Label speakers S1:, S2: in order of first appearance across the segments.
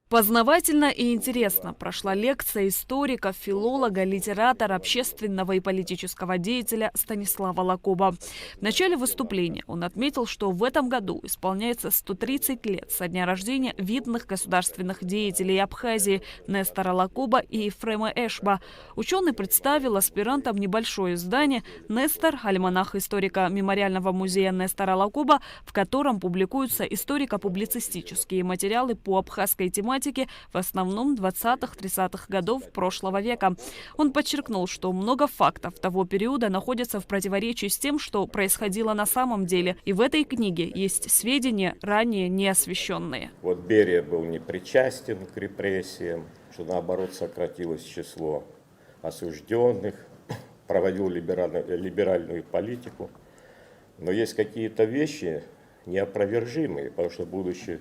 S1: Познавательно и интересно прошла лекция историка, филолога, литератора, общественного и политического деятеля Станислава Лакоба. В начале выступления он отметил, что в этом году исполняется 130 лет со дня рождения видных государственных деятелей Абхазии Нестора Лакоба и Ефрема Эшба. Ученый представил аспирантам небольшое издание «Нестор. Альманах историка мемориального музея Нестора Лакоба», в котором публикуются историко-публицистические материалы по абхазской тематике, в основном 20-30-х годов прошлого века. Он подчеркнул, что много фактов того периода находятся в противоречии с тем, что происходило на самом деле. И в этой книге есть сведения, ранее не освещенные.
S2: Вот Берия был не причастен к репрессиям, что наоборот сократилось число осужденных, проводил либеральную политику. Но есть какие-то вещи неопровержимые, потому что, будучи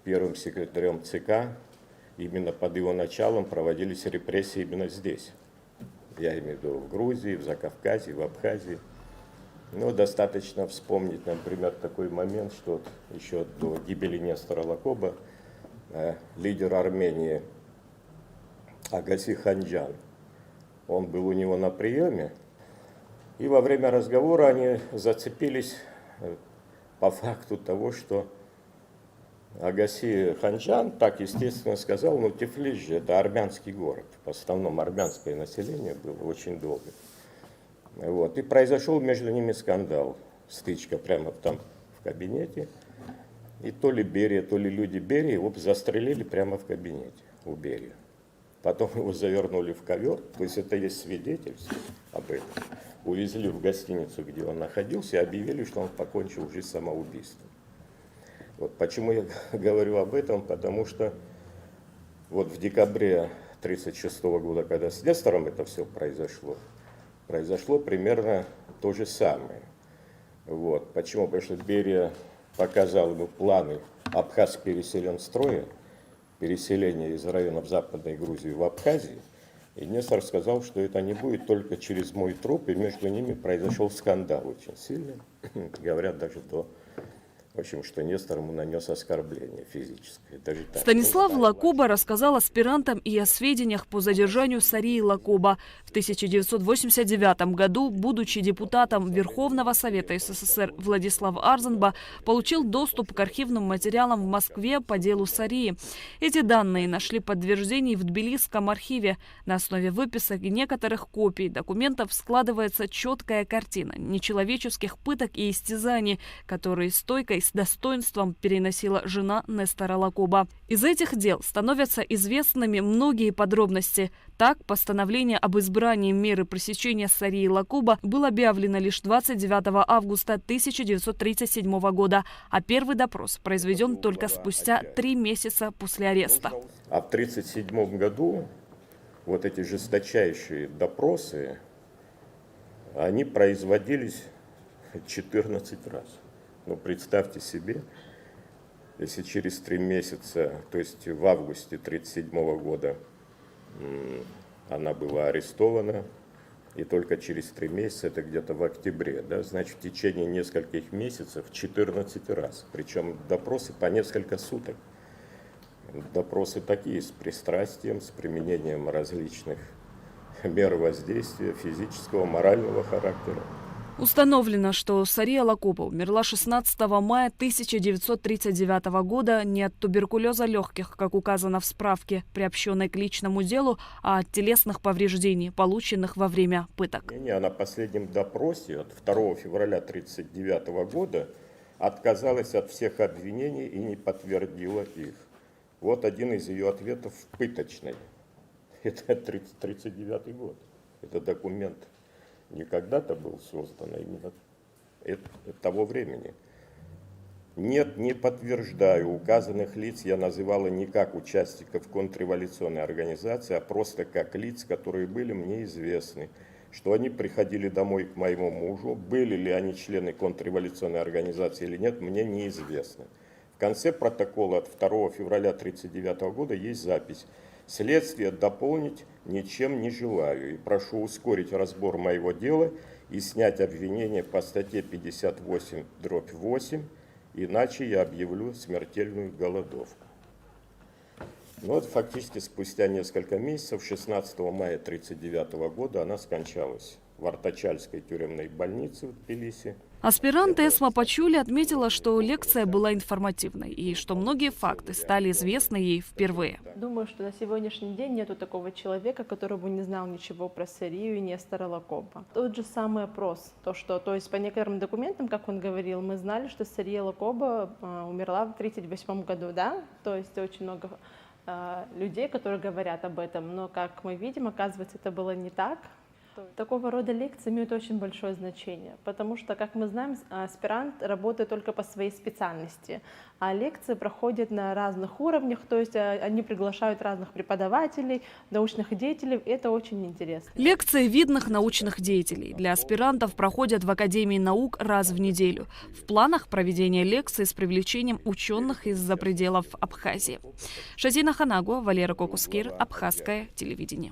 S2: первым секретарем ЦК, именно под его началом проводились репрессии именно здесь. Я имею в виду в Грузии, в Закавказье, в Абхазии. Но достаточно вспомнить, например, такой момент, что еще до гибели Нестора Лакоба лидер Армении Агаси Ханджан, он был у него на приеме, и во время разговора они зацепились по факту того, что Агаси Ханджан так, естественно, сказал, ну Тифлис же это армянский город, в основном армянское население было очень долго. Вот. И произошел между ними скандал, стычка прямо там в кабинете. И то ли Берия, то ли люди Берии его застрелили прямо в кабинете у Берии. Потом его завернули в ковер, то есть это есть свидетельство об этом. Увезли в гостиницу, где он находился, и объявили, что он покончил жизнь самоубийством. Вот почему я говорю об этом, потому что вот в декабре 1936 года, когда с Нестором это все произошло примерно то же самое. Вот. Почему? Потому что Берия показал ему планы Абхаз переселен строя, переселения из районов Западной Грузии в Абхазию, и Нестор сказал, что это не будет только через мой труп, и между ними произошел скандал очень сильный. Говорят даже то, в общем, что Нестор ему нанес оскорбление физическое. Даже так.
S1: Станислав Лакоба рассказал аспирантам и о сведениях по задержанию Сарии Лакоба. В 1989 году, будучи депутатом Верховного Совета СССР, Владислав Арзенба получил доступ к архивным материалам в Москве по делу Сарии. Эти данные нашли подтверждение в Тбилисском архиве. На основе выписок и некоторых копий документов складывается четкая картина нечеловеческих пыток и истязаний, которые стойко и с достоинством переносила жена Нестора Лакоба. Из этих дел становятся известными многие подробности. Так, постановление об избрании меры пресечения Сарии Лакоба было объявлено лишь 29 августа 1937 года, а первый допрос произведен только спустя 3 месяца после ареста.
S2: А в 1937 году вот эти жесточайшие допросы, они производились 14 раз. Ну, представьте себе, если через 3 месяца, то есть в августе 1937 года она была арестована, и только через 3 месяца, это где-то в октябре, да, значит, в течение нескольких месяцев 14 раз. Причем допросы по несколько суток. Допросы такие, с пристрастием, с применением различных мер воздействия физического, морального характера.
S1: Установлено, что Сария Лакоба умерла 16 мая 1939 года не от туберкулеза легких, как указано в справке, приобщенной к личному делу, а от телесных повреждений, полученных во время пыток.
S2: На последнем допросе от 2 февраля 1939 года отказалась от всех обвинений и не подтвердила их. Вот один из ее ответов в пыточной. Это 1939 год. Это документ не когда-то был создан, а именно того времени. Нет, не подтверждаю, указанных лиц я называла не как участников контрреволюционной организации, а просто как лиц, которые были мне известны, что они приходили домой к моему мужу, были ли они члены контрреволюционной организации или нет, мне неизвестно. В конце протокола от 2 февраля 1939 года есть запись: следствие дополнить ничем не желаю и прошу ускорить разбор моего дела и снять обвинение по статье 58/8, иначе я объявлю смертельную голодовку. Ну вот фактически спустя несколько месяцев, 16 мая 1939 года, она скончалась в Артачальской тюремной больнице в Тбилиси.
S1: Аспирант Эсма Пачули отметила, что лекция была информативной и что многие факты стали известны ей впервые.
S3: Думаю, что на сегодняшний день нету такого человека, который бы не знал ничего про Сарию и Нестора Лакоба. Тот же самый опрос, то есть по некоторым документам, как он говорил, мы знали, что Сария Лакоба умерла в 1938 году, да? То есть очень много людей, которые говорят об этом, но, как мы видим, оказывается, это было не так. Такого рода лекции имеют очень большое значение, потому что, как мы знаем, аспирант работает только по своей специальности, а лекции проходят на разных уровнях, то есть они приглашают разных преподавателей, научных деятелей, и это очень интересно.
S1: Лекции видных научных деятелей для аспирантов проходят в Академии наук раз в неделю. В планах проведения лекций с привлечением ученых из-за пределов Абхазии. Шазина Ханагуа, Валера Кокускир, Абхазское телевидение.